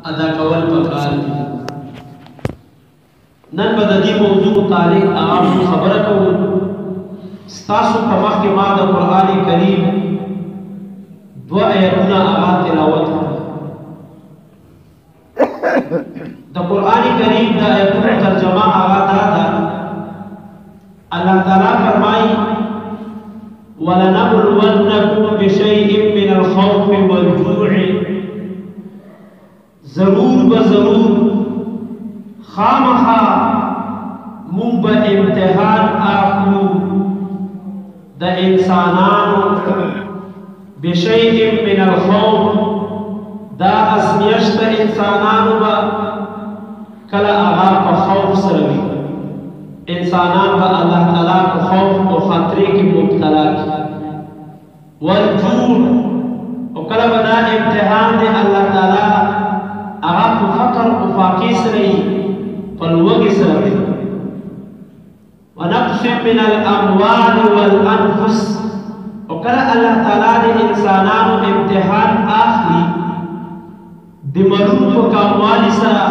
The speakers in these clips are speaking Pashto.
ادا کول پکار دي. نن به د دې موضوع متعلق عام خبره کوو. ستاسو په مخ کې ما د قرآن کریم 2 آیتونه هغه تلاوت کړل. د قرآن کریم د آیتونو ترجمه هغه دا ده. الله تعالی فرمایي وَلَنَبْلُوَنَّكُمْ بِشَيْءٍ مِّنَ الْخَوْفِ وَالْجُوعِ ضرور بضرور خامخا مونږ به امتحان اخلو د انسانانو بشیء من الخوف دا ازمیشت انسانانو به کله هغه په خوف سره وي. انسانان به الله تعالی په خوف او خطرې کې مبتلا کړي. والجوع او کله به دا امتحان دی الله تعالی هغه په فقر او فاقې سره وي، په لوږې سره وي. ونقص من الاموال والانفس او کله الله تعالی د انسانانو امتحان اخلي د مرونو په کموالي سره.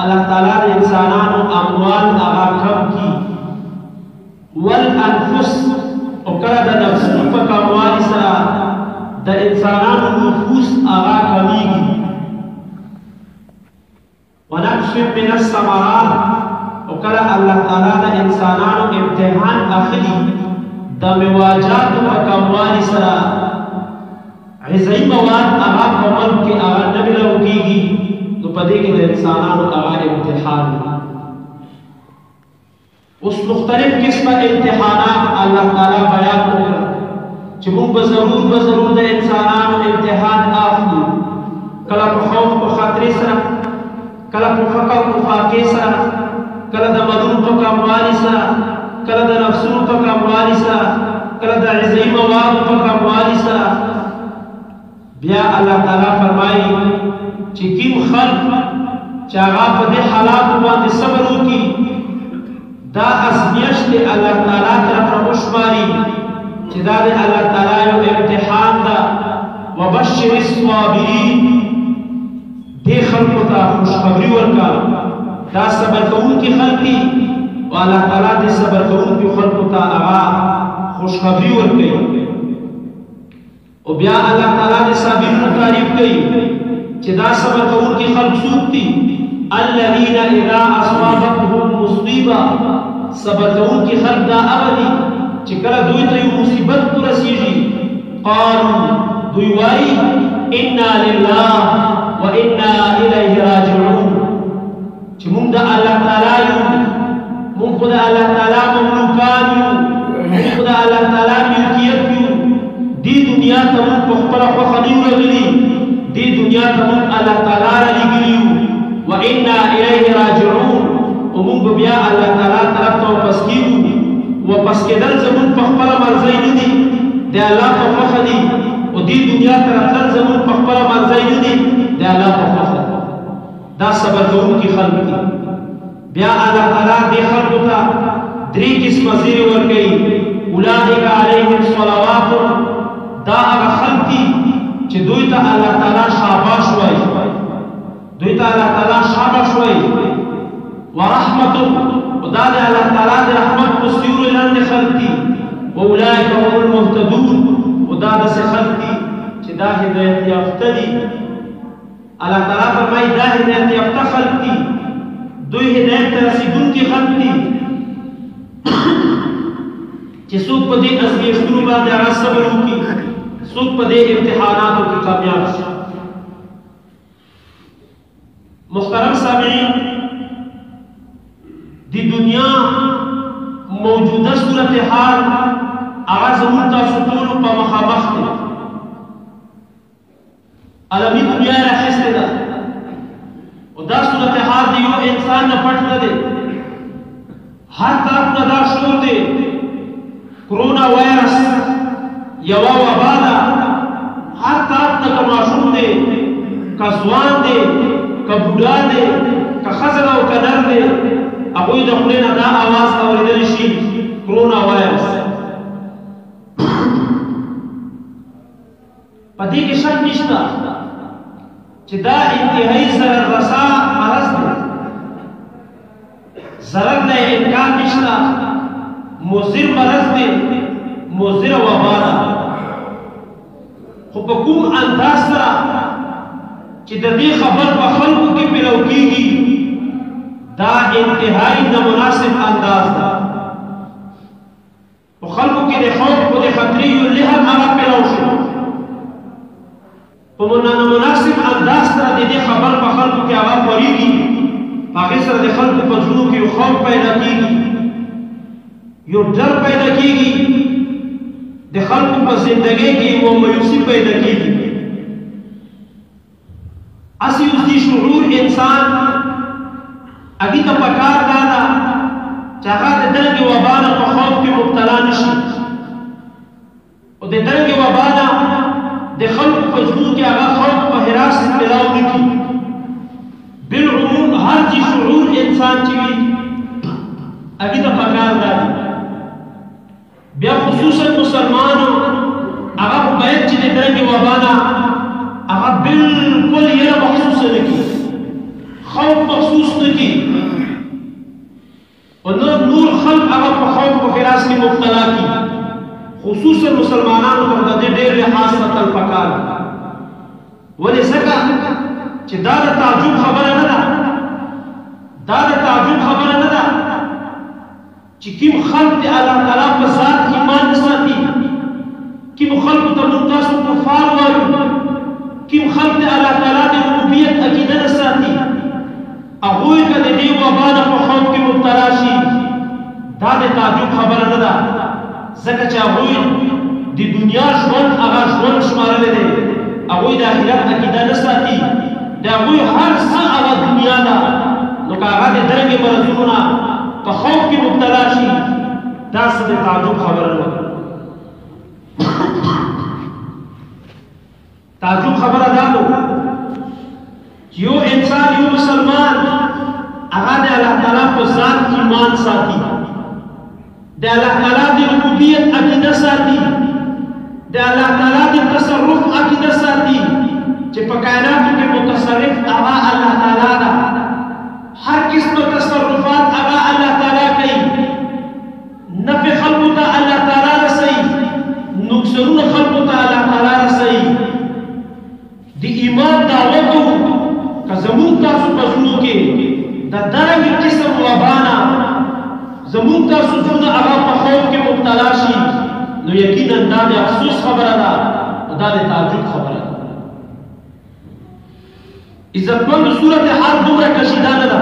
الله تعالی د انسانانو اموال هغه کم کی. والانفس او کله د نفسونو په کموالي سره د انسانانو نفوس هغه کمیږي. ونقص من الثمرات او کله الله تعالی د انسانانو امتحان اخلي د مواجهاتو په کموالي سره. غذایي مواد هغه په ملک کې هغه نه ملو کېږي، نو په دې کې د انسانانو هغه امتحان دی. اوس مختلف قسمه امتحانات الله تعالی بیان کړل چې موږ به ضرور د انسانانو امتحان اخلو. کله په خوف په خطرې سره، کله په فقر په فاقې سره، کله د مدونو په کموالي سره، کله د نفسونو په کموالي سره، کله د غذایي موادو په کموالي سره. بیا الله تعالی فرمایي چې کوم خلق چې هغه په دې حالاتو باندې صبر وکړي دا ازمیښت دی الله تعالی طرف نه وشماري چې دا د الله تعالی یو امتحان ده. وبشر الصابرین دې خلقو ته خوشخبري ورکړه. دا صبر کوونکي خلق دي او الله تعالی دې صبر کوونکي خلقو ته هغه خوشخبري ورکړي. او بیا الله تعالی دې صابرینو تعریف کوي چې دا صبر کوونکي خلق څوک دي؟ الذين اذا اصابتهم مصیبه صبر کوونکي خلق دا هغه دي چې کله دوی ته یو مصیبت ورسیږي قالوا دوی وایي انا لله وانا الیه راجعون چې موږ د الله تعالی یو، موږ د الله تعالی مملوکان یو، موږ د الله تعالی ملکیت یو. دې دنیا ته موږ په خپله خوښه نه یو راغلي، دې دنیا ته موږ الله تعالی رالیږلي یو. وانا الیه راجعون او موږ بیا الله تعالی طرف ته واپس کېږو. واپس کېدل زموږ په خپله مرضۍ نه دي، د الله په خوښه دي. او دې دنیا ته راتلل زموږ په خپله مرضۍ نه دي، د الله په خوښه دي. دا صبر کوونکي خلق دي. بیا الله تعالی دې خلقو ته 3 قسمه زیری ورکوي. اولئک علیهم صلوات دا هغه خلق دي چې دوی ته الله تعالی شاباش وایي، دوی ته الله تعالی شاباش وایي. ورحمت او دا د الله تعالی د رحمت په سیوري لاندې خلق دي. واولئک هم المهتدون او دا داسې خلق دي چې دا هدایت یافته دي. الله تعالی فرمایي دا هدایت یافته خلق دي، دوی هدایت ته رسېدونکي خلق دي چې څوک په دې ازمیښتونو باندې هغه صبر وکړي، څوک په دې امتحاناتو کې کامیاب شي. محترم سامعین، د دنیا موجوده صورتحال هغه زموږ تاسو ټولو په مخامخ دی. عالمي دنیا یې راخیستې ده او دا صورتحال د یو انسان نه پټ نه دی. هر طرف نه دا شور دی. کرونا وایرس یوه وبا ده. هر طرف نه که ماشوم دی، که ځوان دی، که بوډا دی، که ښځه ده او که نر دی، هغوی د خولې نه دا اواز اورېدلی شي کرونا وایرس. په دې کې شک نشته चिदा इंतहाई जरर रसा मरज दे जरर ने इनकार निश्ता मुजिर मरज दे मुजिर वबारा हुकुम अंदाज सरा चिददी खबर बखल्कु की पिलौकीगी दा इंतहाई नामुनासिब अंदाज दा खल्कु की दे खौफ को दे खतरी लिहर आगा पिलौशु तो नामुनासिब अंदाज सरा दे खबर बखल्कु की आगा पड़ेगी बाकी सर दे खल्कु पजलू की खौफ पैदा कीगी यो डर पैदा कीगी दे खल्कु पर जिंदगी की वो मायूसी पैदा कीगी असी उसकी शुरूर इंसान अभी तो पकार दादा चाहा दे दर के वबाना को खौफ के मुब्तला नशी और दे दर के वबाना दे खल्क पजलू के आगा खौफ पर हिरास मिलाव निकी बिलउमूम हर जी शुरूर इंसान चीवी अभी तो पकार दादा बिया खुसूसन मुसलमानों आगा बैठ ची दे दर के वबाना आगा बिल्कुल ये महसूस नहीं खौफ महसूस नहीं और नूर खल्क आगा खौफ को हिरास की मुब्तला की खुसूसन मुसलमानों को दे डेर लिहाज सतल पकार वले सका ची दादा ताजुब खबर नदा दादा ताजुब खबर नदा ची किम खल्क दे अल्लाह ताला पर ज़ात ईमान नसाती किम खल्क तो मुंतासु कुफार वालू किम खल्क दे अल्लाह ताला दे रुबूबियत अकीदा नसाती अगोई का दे वबाना को खौफ की मुब्तलाशी दादे ताजुब खबर नदा ज़का चा अगोई दी दुनिया शवन आगा शवन शुमारले दे अगोई दा आखिरत अकीदा नसाती दे अगोई हर सा आगा दुनिया दा नुका आगा दे दरंगे मरजुना तो खौफ की मुब्तलाशी दा सदे ताजुब खबर नदा ताजुब खबर अदा दो यो इंसान यो मुसलमान आगा दे अल्लाह ताला को ज़ात ईमान साथी दे अल्लाह ताला दे रुबूबियत अकीदा साथी दे अल्लाह ताला दे तसर्रुफ अकीदा साथी जे कायनात के मुतसर्रिफ आगा अल्लाह ताला दा हर किस्म तसर्रुफात आगा अल्लाह ताला कई नफ़े खल्क़ ता अल्लाह ताला रसई नुकसान खल्क़ ता अल्लाह ताला रसई दी ईमान दावत का ज़मून तासु पजलू के दा दरंग किस्म वबाना ज़मून तासु जुदा आगा खौफ के मुब्तलाशी नो यकीनन दा दे अफसोस खबर अदा दा दे ताजुब खबर अदा इज्जतमंद सूरत हाल दुमरा कशीदा नदा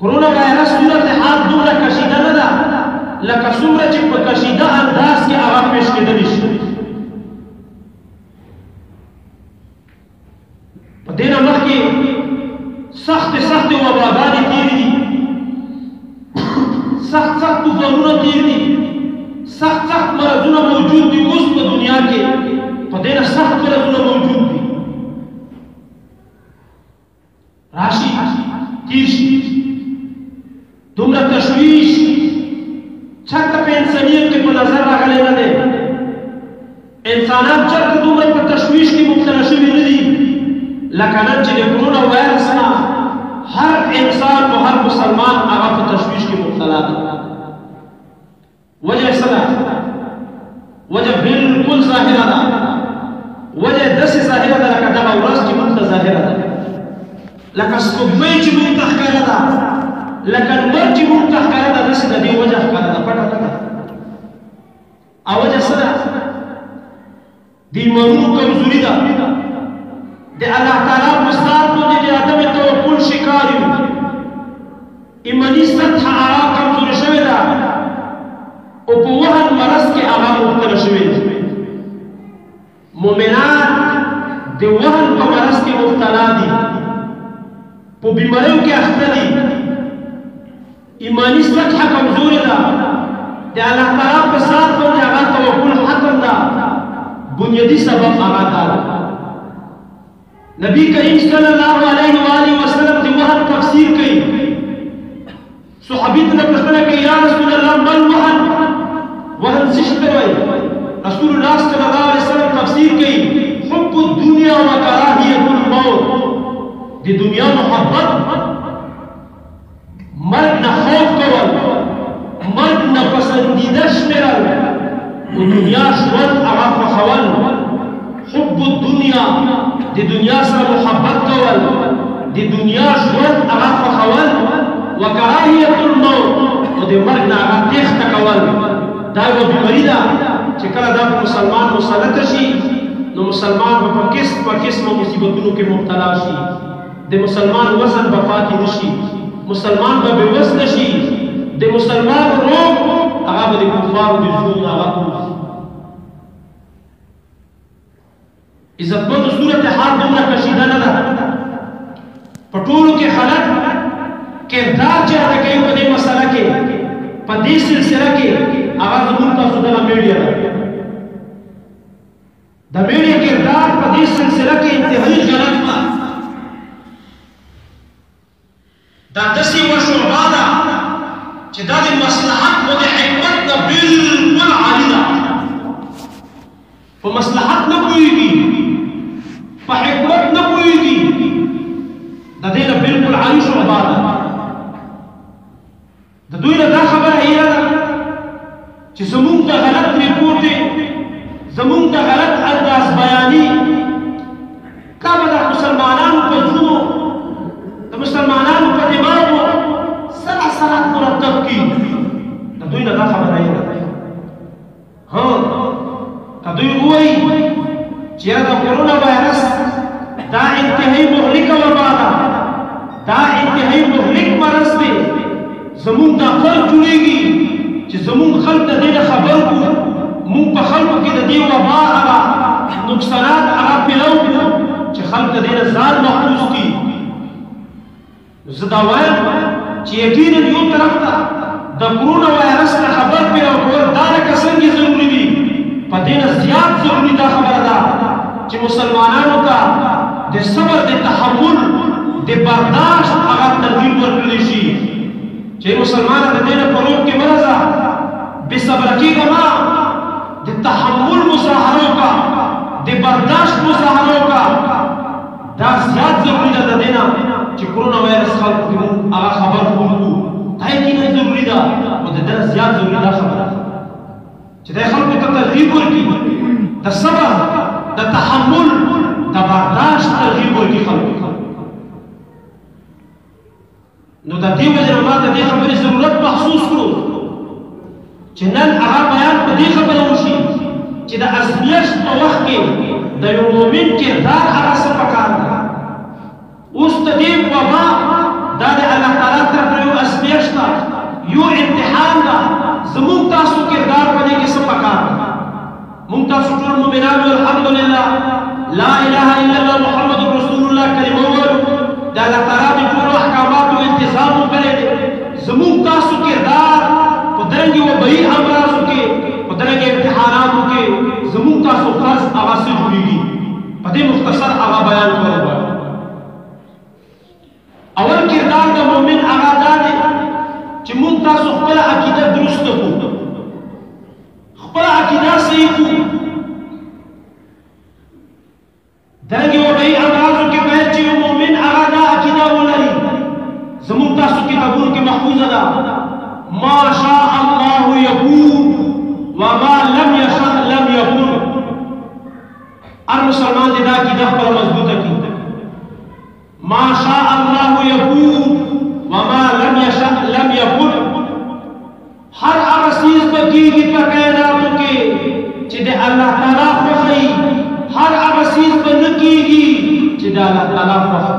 कोरोना वायरस सूरत हाल दुमरा कशीदा नदा लका सूरज पर कशीदा अंदाज के आगा पेश के दलिश देना मख के सख्त सख्त वबादानी तीर दी सख्त सख्त तूफानों तीर दी सख्त सख्त मरजुना मौजूद दी उस दुनिया के देना सख्त मरजुना मौजूद दी राशि तीर्शी तुमरा तशवीश छत पे इंसानियत के पर नजर रखा लेना दे इंसानात चल तुमरा पर तशवीश की मुब्तला शुरू नहीं लकानत जिले कोरोना वायरस ना हर इंसान को हर मुसलमान आगा पर तशवीश की मुब्तला वजह सदा वजह बिल्कुल ज़ाहिर अदा वजह दस ज़ाहिर अदा लका दबा उरास की मुक्त ज़ाहिर अदा लका सुबह की मुक्त कर अदा लका नर की मुक्त कर अदा दस दी वजह कर अदा पता पता आ वजह सदा दी मरू कमजोरी दा दे अल्लाह ताला मुस्ताद को दे आदम तवक्कुल शिकारी इमानी सत्ता आगा कमजोर शवेदा ओ वहन मरस के आगा मुब्तला शवेद मोमिनात दे वहन को मरस के मुब्तला दी पो बीमारियों के अख्तरी इमानी सत्ता कमजोर दा दे अल्लाह ताला के साथ को दे आगा तवक्कुल हतम दा बुनियादी सबब आगा ताला नबी करीम सल्लल्लाहु अलैहि वसल्लम की वहन तफसीर की सहाबी ने प्रश्न किया या रसूल अल्लाह मल वहन सिश्त रसूलुल्लाह सल्लल्लाहु अलैहि वसल्लम तफसीर की हुब्बुद दुनिया व कराहियतुल پسندیده شمیرل و دنیا ژوند هغه خوښول حب الدنیا د دنیا سره محبت کول د دنیا ژوند هغه خوښول وکراهیة الموت او د مرګ نه هغه تېښته کول دا یوه بیماري ده چې کله دا په مسلمان مسلطه شي نو مسلمان به په قسمه مصیبتونو کې مبتلا شي د مسلمان وزن به پاتې نه شي مسلمان به بېوزله شي د مسلمان روح هغه به د کفارو د زړونو نه هغه ووځي عزتمندو صورت حال دومره کشیده نه ده په ټولو کې خلک کردار چې ادا کوي په دې مسله کې په دې سلسله کې هغه زموږ تاسو دغه میډیا ده د میډیا کردار په دې سلسله کې انتهایي غلط ده دا داسې یوه شعبه ده چې دا د مصلحت و د حکمت نه بلکل عالي ده په مصلحت نه پوهېږي په حکمت نه پوهېږي د دې نه بلکل عالي شعبه ده د دوی نه دا خبره هیره ده چې زموږ د غلط ریپورټ زموږ د غلط انداز بیاني کا به د مسلمانانو په زړونو د مسلمانانو په دماغو سلاسلات مرتب کړي د دوی نه دا خبره هیره ده که دوی ووایي چې یاره د کرونا وایرس دا انتهایي مهلکه وبا ده دا انتهایي مهلک مرض دی زمون دا خلق جوړیږي چې زمون خلق د دې خبر کو مون په خلقو کې د دې وبا هغه نقصانات هغه پیلو چې خلق د دې ځان محفوظ کړي زه دا وایم چې یقینا یو طرف ته د کرونا وایرس نه خبر پیلو کول دا لکه څنګه ضروري دي په دې نه زیات ضروري دا خبره ده چې مسلمانانو ته د صبر د تحمل د برداشت هغه ترغیب ورکړل شي چې مسلمان د دې نه پروب کې مرزا بے صبر کیږه ما د تحمل مظاهرو کا د برداشت مظاهرو کا دا زیات ضروري ده د دې نه چې کرونا وایرس خلق کې هغه خبر کوو دا یې نه ضروري ده او د دې زیات ضروري ده خبره چې د خلکو ته ترغیب ورکړي د صبر د تحمل د برداشت ترغیب ورکړي خلکو نو د دې وجه ما د دې خبرې ضرورت محسوس کړو چې نن هغه بیان په دې خبره وشي چې د ازمیښت په وخت کې د یو مؤمن کردار هغه څه پکار ده اوس د دې وبا دا د الله تعالی طرف یو ازمیښت ده یو امتحان ده زموږ تاسو کردار په دې کې څه پکار ده موږ تاسو ټول مؤمنان الحمدلله لا اله الا الله محمد رسول الله کلمه وایو د الله تعالی د ټولو احکاماتو التزام وکړي زموږ تاسو کردار په درنګي وبهي امراضو کې په درنګي امتحاناتو کې زموږ تاسو فرض هغه څه جوړېږي په دې مختصر هغه بیان کول غواړم اول کردار د مؤمن هغه دا دی چې موږ تاسو خپل عقیده درست کړو خپل عقیده صحیح کړو درنګي وبهي امراضو کې باید چې مؤمن هغه دا عقیده ولري زموږ تاسو کتابونو کې محفوظه ده ما شاء الله يكون وما لم يشاء لم يكن هر مسلمان دې دا عقیده خپل مضبوطه کړي ما شاء الله يكون وما لم يشاء لم يكن هر هغه چیز به کېږي په کائناتو کې چې د الله تعالی خوښي هر هغه چیز به نه کېږي چې د الله تعالی خوښي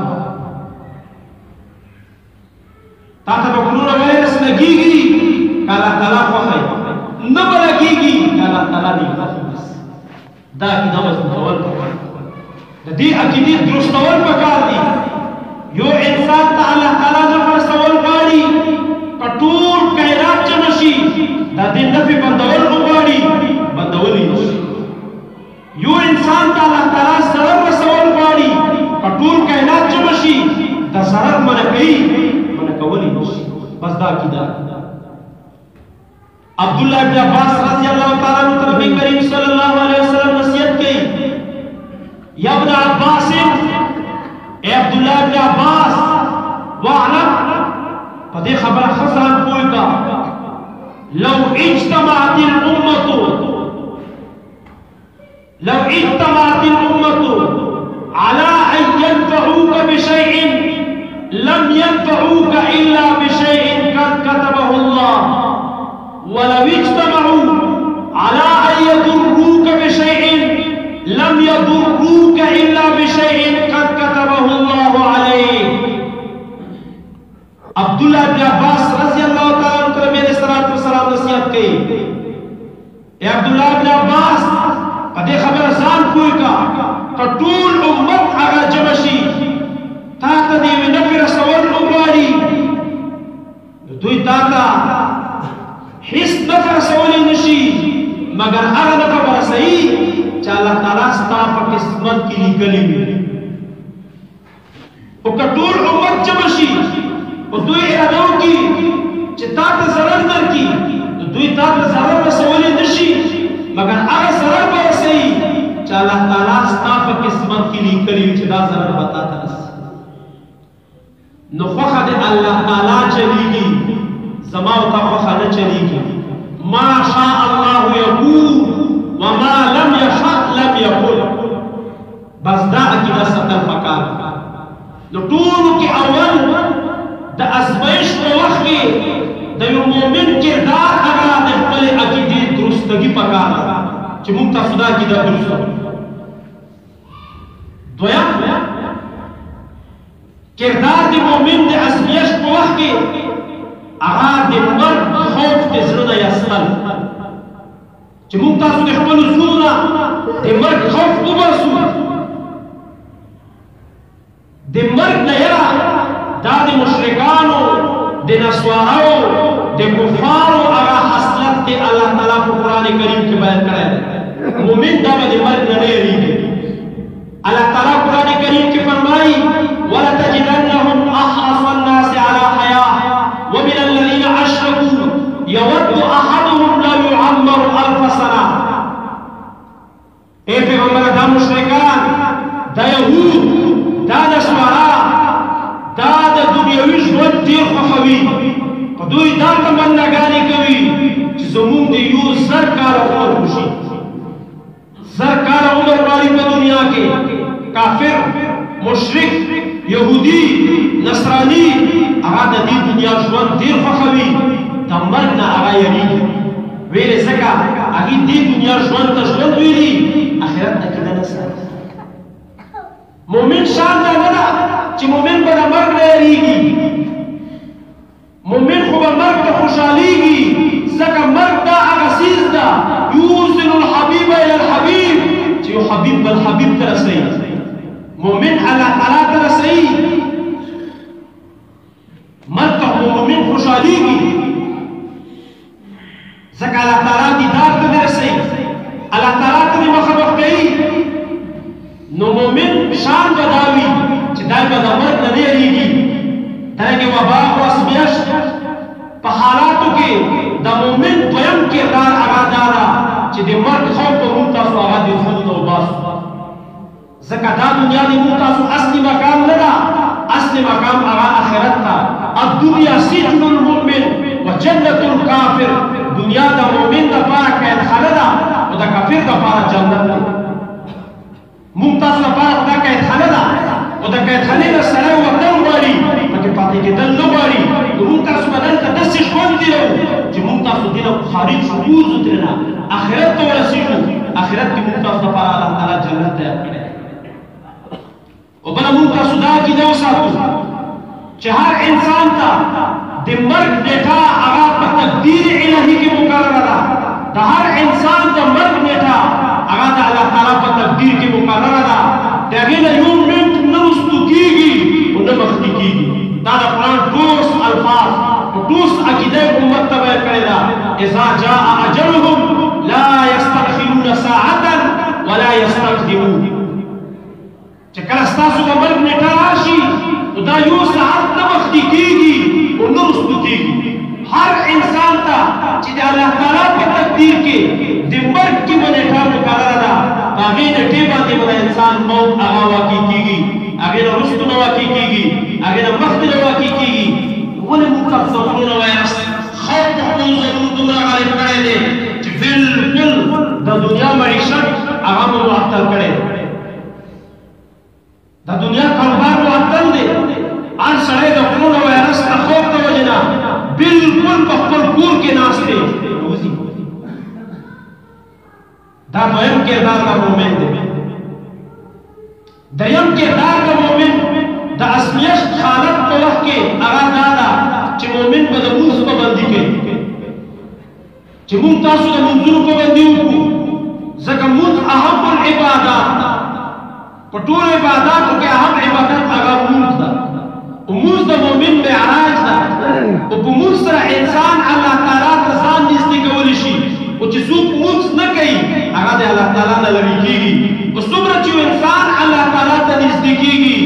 تا ته به کرونا وایرس لګېږي که الله تعالی خوښي نه به لګېږي که الله تعالی نه خوښي دا عقیده مضبوطول پکار د دې عقیدې درستول پکار دي یو انسان ته الله تعالی نه فرستول غواړي په ټول کائنات جمع شي دا دې نفي بندول غواړي بندولی نشي یو انسان ته الله تعالی ضرر رسول غواړي په ټول کائنات جمع شي دا ضرر منع کوي منع کولی نشي بس دا عقیده عبداللہ ابن عباس رضی اللہ تعالیٰ عنہ نبی کریم صلی اللہ علیہ وسلم نصیحت کی یا ابن عباس اے عبداللہ ابن عباس وعلم پدے خبر خزان کوئی کا लौ इज्तमाअतिल उम्मतु अला अन यनफऊका बिशैइन लम यनफऊका इल्ला बिशैइन कद कतबहु अल्लाह वलौ इज्तमऊ अला अन यदुर्रूका बिशैइन लम यदुर्रूका इल्ला बिशैइन कद कतबहु अल्लाह अलैक। अब्दुल्लाह इब्न अब्बास रज़ियल्लाहु ताला अन्हु को मेरे सलात व सलाम नसीहत की। ए अब्दुल्लाह इब्न अब्बास कदे खबर सान कोई का टूल उम्मत अगर जमशी ताता दे नफर सवर उबारी दुई ताता हिस नफर सवली नशी मगर अगर नफर सही चाला ताला स्ता पर किस्मत की निकली वो टूल उम्मत जमशी वो दुई इरादों की चितात जरर दर की दुई ताता जरर सवली नशी मगर अगर जरर पर सही चाला ताला स्ता पर किस्मत की निकली चिदा जरर बताता नुखा दे अल्लाह ताला चलेगी जमाओ का खा न चलेगी मा शा अल्लाह यकून व मा लम यशा लम यकुन बस दा अकीदा सकल फकार नो टूल के अव्वल द आजमाइश को वक्त के द मोमिन किरदार अगर द पले अकीदे दुरुस्तगी पकार कि मुक्ता सुदा की द दुरुस्त दोया किरदार दे मोमिन दे आजमाइश को वक्त के अगर दे मर्द खौफ के ज़रूर यस्सल कि मुक्ता सुदा खपल सुना दे मर्द खौफ उबसु दे मर्द नयरा दादी मुशरिकानो दे नस्वाराओ दे कुफारो अगा हसलत के अल्लाह ताला को कुरान करीम के बयान करे मोमिन दावा दे मर्द नहीं रही अल्लाह ताला कुरान करीम के फरमाई वला तजिदन्नहुम अहरसन नास अला हया व मिन अल्लज़ीना अशरकू यवद्दु अहदुहुम ला युअम्मरु अल्फ सना। ए पैगंबर दा मुशरिकान दा यहूद दा नस्वारा दा दुनियावी ژوند ډیر خوښوي په دوی دا تمناګانې کوي چې زموږ د یو زر کاله عمر وشي زر کاله عمر والی په دنیا کې کافر مشرک یهودي نصرانی هغه د دې دنیا ژوند ډیر خوښوي د مرګ نه هغه یریږي ویلې ځکه هغه دې دنیا ژوند ته ژوند ویلي آخرت ته کېده نه ساتي مومن شان دا نه ده چې مومن به د مرګ نه یریږي مومن خو به مرګ ته خوشحالیږي ځکه مرګ دا هغه څیز ده یوصل الحبیب الی الحبیب چې یو حبیب بل حبیب ته رسوي مومن الله تعالی ته رسوي مرګ ته مومن خوشحالیږي ځکه الله تعالی دیدار ته رسوي الله تعالی ته مخامخ کوي نو مومن شان بداوي چې دا به د مرګ نه یریږي دغه وبا او اسمیش په حالاتو کې د مومن دویم کردار هغه دارا چې د مرګ خوف په مونږ تاسو هغه د خود او باس ځکه دا دنیا د مونږ تاسو اصلي مقام نه ده اصلي مقام هغه آخرت ده الدنيا سجن المؤمن وجنة الكافر دنیا د مومن لپاره قید خانه ده او د کافر لپاره جنت ده مونږ تاسو لپاره دا قید خانه ده او د قید خانې نه سره وطن غواړي پکې پاتې کېدل نه غواړي نو مونږ تاسو به دلته داسې ژوند تېرو چې مونږ تاسو دې نه خارج شو ووځو ترېنه آخرت ته ورسېږو آخرت کې مونږ تاسو لپاره الله تعالی جنت تیار کړی او بله مونږ تاسو دا عقیده وساتو چې هر انسان ته د مرګ نیټه هغه په تقدیر الهي کې مقرره ده د هر انسان د مرګ نیټه هغه د الله تعالی په تقدیر کې مقرره ده د هغې نه یو منټ نه رستو کېږي او نه مخکې کېږي دا د قرآن ټوس الفاظ ټوس عقیده امت ته بیان کړې ده اذا جاء اجلهم لا يستأخرون ساعة ولا يستقدمون چې کله ستاسو د مرګ نیټه راشي نو دا یو ساعت نه مخکې کېږي او نه رستو کېږي هر انسان ته چې د الله تعالی په تقدیر کې د مرګ کې به نیټه مقرره ده په هغې نیټې باندې به د انسان موت هغه واقع کېږي هغې نه رستو نه واقع کېږي هغې نه مخکې نه واقع کېږي ولې موږ تاسو زخمونه وایاست خوف په خپلو زړونو دومره غالب کړی دی چې بالکل د دنیا معیشت هغه معطل کړی دی د دنیا کاروبار معطل دی هر سړی د کرونا وایرس د خوف د وجې نه بالکل په خپل کور کې ناست دی دا دویم کردار د مؤمن دی دریم کردار د مؤمن د ازمیښت حالت په وخت کې هغه دا ده چې مؤمن به د لمونځ پابندي کوي چې موږ تاسو د لمونځونو پابندي وکړو ځکه لمونځ اهم العبادات په ټولو عباداتو کې اهم عبادت هغه لمونځ ده لمونځ د مؤمن معراج ده او په لمونځ سره انسان الله تعالی ته ځان نږدې کولی شي او چې څوک لمونځ نه کوي هغه د الله تعالی نه لرې کېږي او څومره چې انسان الله تعالی ته نږدې کېږي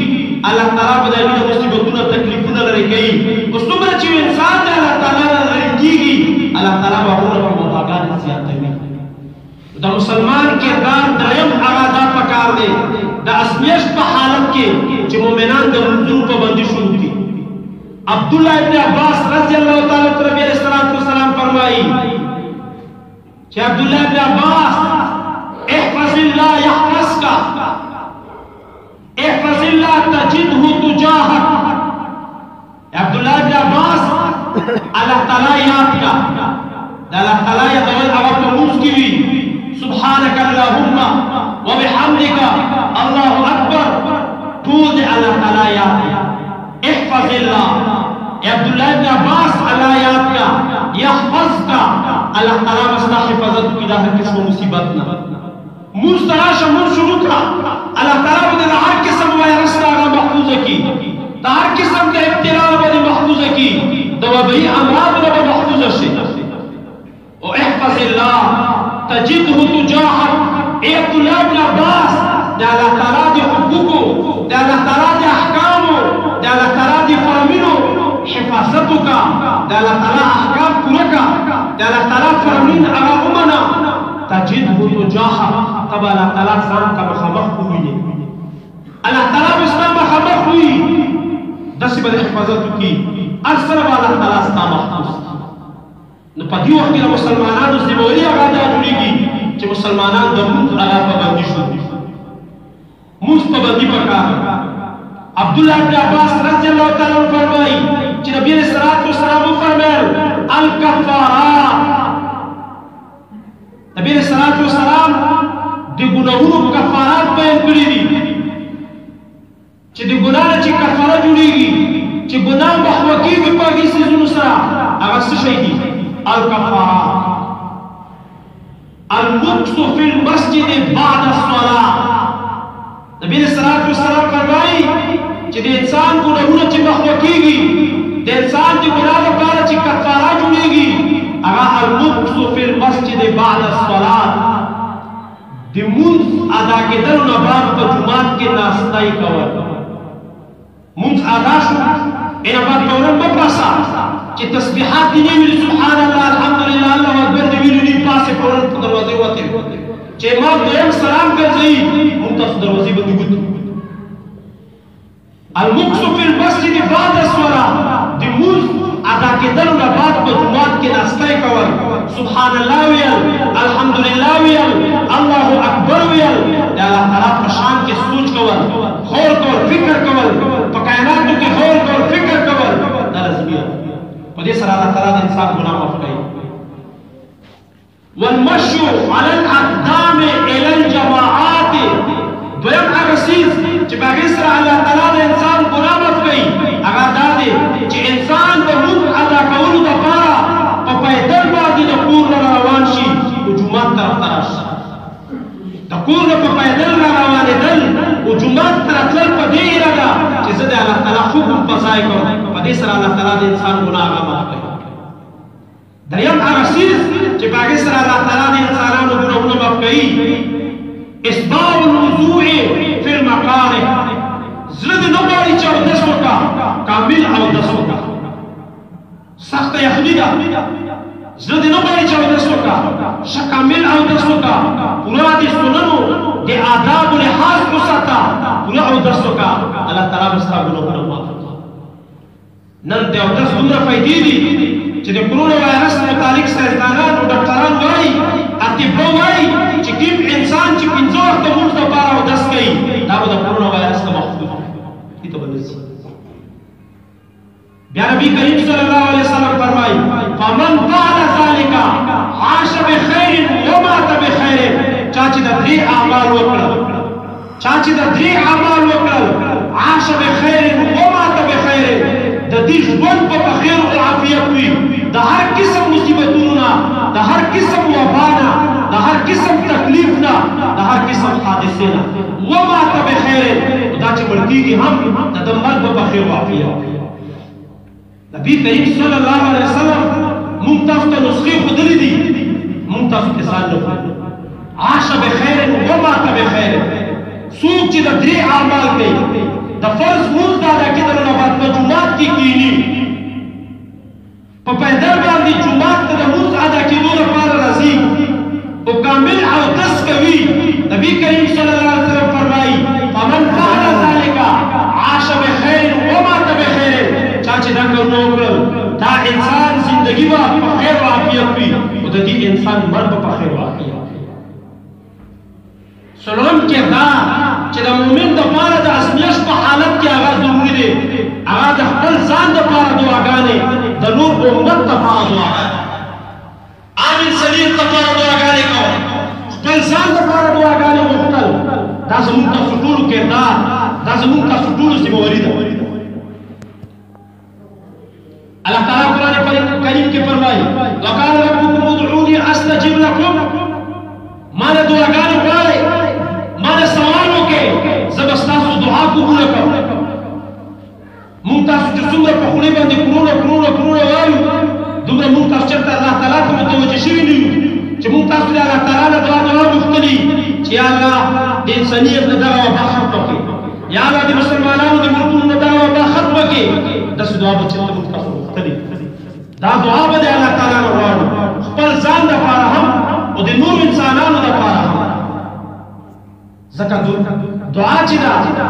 الله تعالی به د هغې د مصیبتونو تکلیفونه لرې کوي او څومره چې انسان د الله تعالی نه لرې کېږي الله تعالی به هغونه په متاګانې زیاتوي د مسلمان کردار دریم هغه دا پکار دی د ازمیښت په حالت کې چې مؤمنان د لمونځونو پابندي شروع کړي عبدالله ابن عباس رضی الله تعالی عنہ نبی علیہ الصلوۃ والسلام فرمایي چې عبدالله ابن عباس احفظ الله يحفظك احفظ الله تجده تجاهك عبدالله ابن عباس الله تعالی یاد کا الله تعالی یادول هغه په لمونځ کې وي سبحانك اللهم وبحمدك الله اكبر ټول الله تعالی یاد احفظ الله عبد الله بن عباس الله یاد کا يحفظك الله تعالی مستا حفاظت کی دا هر قسم مصیبت نه مستراش من شروع کا الله تعالی بده هر قسم وایرس هغه محفوظ کی دا هر قسم کے ابتلا بده محفوظ کی دوابی امراض بده محفوظ شي او احفظ الله تجده تجاهك عبد الله بن عباس دا الله تعالی دی حقوقو دا الله تعالی دی احکامو دا الله تعالی دی فرامینو حفاظتو کا دا الله تعالی احکام پورا کا دا الله تعالی فرامین هغه ومنه تجده تجاهك تبا الله تعالی ځان کا مخامخ وویني الله تعالی مستا مخامخ وي داسې به حفاظت کی ارسل الله تعالی ستا محفوظ نو په دې وخت کې مسلمانانو ذمہواری هغه دا جوړیږي چې مسلمانان د لمونځ هغه پابندي شو لمونځ پابندي پکار عبدالله بن عباس رضی الله تعالی عنہ فرمایي چې نبی علیہ الصلوۃ والسلام فرمایل الکفارات نبی علیہ الصلوۃ والسلام د ګناهونو کفارات بیان کړی دي چې د ګناه چې کفاره جوړیږي چې ګناه محو کېږي په هغې څیزونو سره هغه څه شی دي الكفارات المكث في المسجد بعد الصلاة نبی علیہ الصلوۃ والسلام فرمایي چې د انسان ګناهونه چې محو کېږي د انسان د ګناه لپاره چې کفاره جوړیږي هغه المكث في المسجد بعد الصلاة د لمونځ ادا کېدلو نه بعد په جومات کې ناستای کول لمونځ ادا شو اینا بعد فورا مه پاسه چې تسبیحات دې نه ویلي سبحان الله الحمدلله الله اکبر دې ویلي دي پاسې فورا په دروازې وتې چې امام دویم سلام ګرځوي موږ تاسو دروازې باندې ګوتو المكث في المسجد بعد الصلاة د لمونځ ادا کېدلو نه بعد په جومات کې ناستای کول سبحان الله ویل الحمدلله ویل الله اکبر ویل د الله تعالی په شان کې سوچ کول غور کول فکر کول په کائناتو کې غور کول فکر کول دا لازمي په دې سره الله تعالی د انسان ګناه معاف کوي والمشي على الاقدام الى الجماعات دویم هغه څیز چې په هغې سره الله تعالی د انسان ګناه معاف کوي هغه دا دی چې انسان د لمونځ ادا کولو دپاره په پیدل باندې د کور نه روان شي او جومات طرف ته راشي د کور نه په پیدل را روانېدل او جومات ته راتلل په دې اراده چې زه د الله تعالی حکم په ځای کړم په دې سره الله تعالی د انسان ګناه هغه معاف کوي دریم هغه څیز چې په هغې سره الله تعالی د انسانانو ګناهونه معاف کوي اسباب الوضوء فی المکاره زړه دې نه غواړي چې اودس وکړه کامل اودس وکړه سخته یخني ده زړه دې نه غواړي چې اودس وکړه کامل اودس وکړه پوره د سننو د آدابو لحاظ وساته پوره اودس وکړه الله تعالی به ستا ګناهونه معاف کړي نن د اودس دومره فایدې دي چې د کرونا وایرس متعلق ساینسدانان او ډاکټران وایي اطباء وایي چې کوم انسان چې 15 وخت مونږ لپاره اودس کوي دا به د کرونا وایرس نه محفوظ دي ته بلسي بیا نبی کریم صلی الله علیه وسلم فرمایي فمن فعل ذلك عاش بخير ومات بخير چا چې د دې اعمال وکړل عاش بخير ومات بخير د دې ژوند په خیر او عافیت وي د هر قسم مصیبتونو نه د هر قسم وبا نه د هر قسم تکلیف نه د هر قسم حادثه نه ومات بخير دا چې ورتيږي هم د مرګ په خیر او عافیت نبی کریم صلی الله علیه وسلم مونږ تاسو ته نسخې ښودلې دي مونږ تاسو ته ځان نه عاش بخير ومات بخير څوک چې د درې اعمال کوي د فرض مونږ د ادا کېدلو نه بعد په جومات کې کښېني په پیدل باندې جومات ته د مونځ ادا کېدو لپاره راځي او کامل اودس کوي نبی کریم صلی الله علیه وسلم فرمایي فمن فعل ذلك عاش بخير ومات بخير چا چې دا کارونه وکړل دا انسان زندگی به په خیر او عافیت وي او د دې انسان مرګ په خیر او عافیت سلام کې دا چې د مؤمن لپاره د ازمیښت په حالت کې هغه ضروري دی هغه د خپل ځان لپاره دعاګانې د نور امت لپاره دعاګانې عام انسانیت لپاره دعاګانې کول خپل ځان لپاره دعاګانې غوښتل دا زموږ تاسو ټولو کردار دا زموږ تاسو ټولو ذمہواري ده اللہ تعالیٰ قرآن کریم کے فرمائی وَقَالَ رَبُّكُمُ ادْعُونِي أَسْتَجِبْ لَكُمْ مانا دعاګانې غواړئ مانا سوال وکړئ زه به ستاسو دعا قبوله کړم مونږ تاسو چې څومره په خولې باندې کرونا وایو دومره مونږ تاسو چېرته الله تعالی ته متوجه شوي نه یو چې مونږ تاسو د الله تعالی نه دعا غوښتلي چې یا الله د انسانیت نه دغه وبا ختمه کړي یا الله د مسلمانانو د ملکونو نه دغه وبا ختمه کړي داسې دعا به چېرته مونږ تاسو غوښتلي دا دعا به د الله تعالی نه غواړو خپل ځان لپاره هم او د نور انسانانو لپاره هم ځکه دعا چې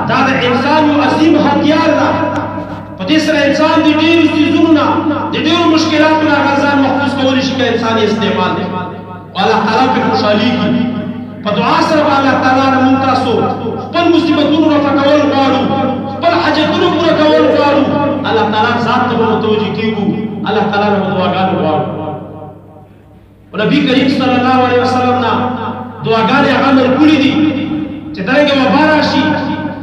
دا د انسان یو عظیم هتیار ده په دې سره انسان د ډېرو څیزونو نه د ډېرو مشکلاتو نه هغه ځان محفوظ کولی شي که انسان یې استعمال کړي او الله تعالی پرې خوشحالېږي په دعا سره به الله تعالی نه مونږ تاسو خپل مصیبتونو رفع کول غواړو خپل حاجتونو پوره کول غواړو الله تعالی ذات ته به متوجه کېږو الله تعالی نه به دعاګانې غواړو نبی کریم صلی الله علیه وسلم نا دعاګانې هغه مرګولې دي چې درنګه وبا راشي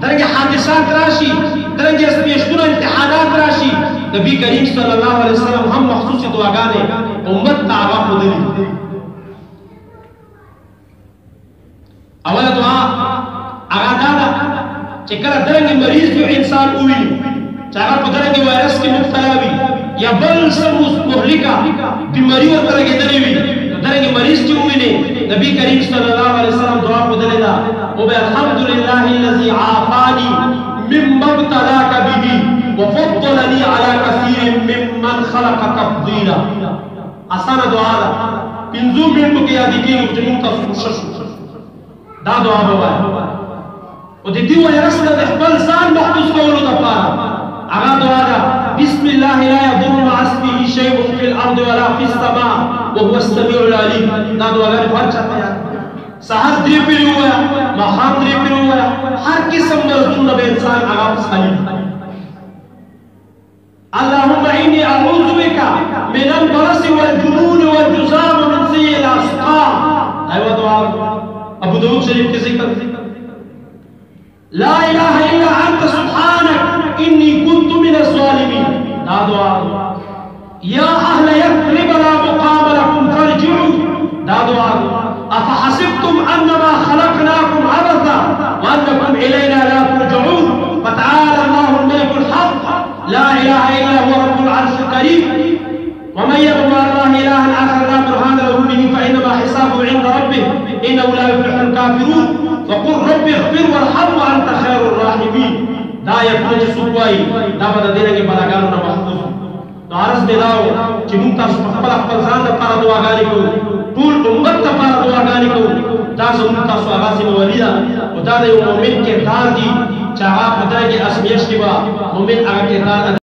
درنګه حادثات راشي درنګه سپېشتونه امتحانات راشي نبی کریم صلی الله علیه وسلم هم مخصوص دعاګانې امت ته هغه ښودلې اوله دعا هغه دا ده چې کله درنګه مریض یو انسان وویني چې هغه په درنګه وایرس کې مبتلا وي یا بل څه مهلکه بیماري ورته لګېدلې وي درنګه مریض چې وویني نبی کریم صلی الله علیه وسلم دعا ښودلې ده او به الحمد لله الذي عافاني مما ابتلاك به وفضلني على كثير ممن خلق تفضيلا اسانه دعا ده 15 منټو کې یاد کېږي چې موږ تاسو کوشش دا دعا به وایو او د دې وایرس نه د خپل ځان محفوظ کولو لپاره هغه دعا ده بسم الله لا يضر مع اسمه شيء في الارض ولا في السماء وهو السميع العليم دا دعاګانې هر چا ته یاد سحر درې پیرې ووایه ماښام درې پیرې ووایه هر قسم مرضونه به انسان هغه خالي اللهم اني اعوذ بك من البرص والجنون والجذام ومن سيء الاسقام ايوه دعاء ابو داود شريف کے ذکر لا اله الا انت سبحانك اني كنت من الظالمين دا دعاء يا اهل يثرب لا مقام لكم فارجعوا دا دعاء افحسبتم انما خلقناكم عبثا وانكم الينا لا ترجعون فتعالى الله الملك الحق لا اله الا هو رب العرش الكريم ومن يدعو مع الله الها اخر لا برهان له به فانما حسابه عند ربه انه لا يفلح الكافرون وقل رب اغفر وارحم وانت خير الراحمين دا یقین سوای دا بد دینه کې بلاګانو نه محفوظ نو عرض ملاو چې موږ تاسو په خپل ځان لپاره دعاګانې کوو ټول امت لپاره دعاګانې کوو دا زموږ تاسو هغه ذمہواري ده او دا د یو مؤمن کردار دي چې هغه په دغه ازمیښت کې به مؤمن هغه کردار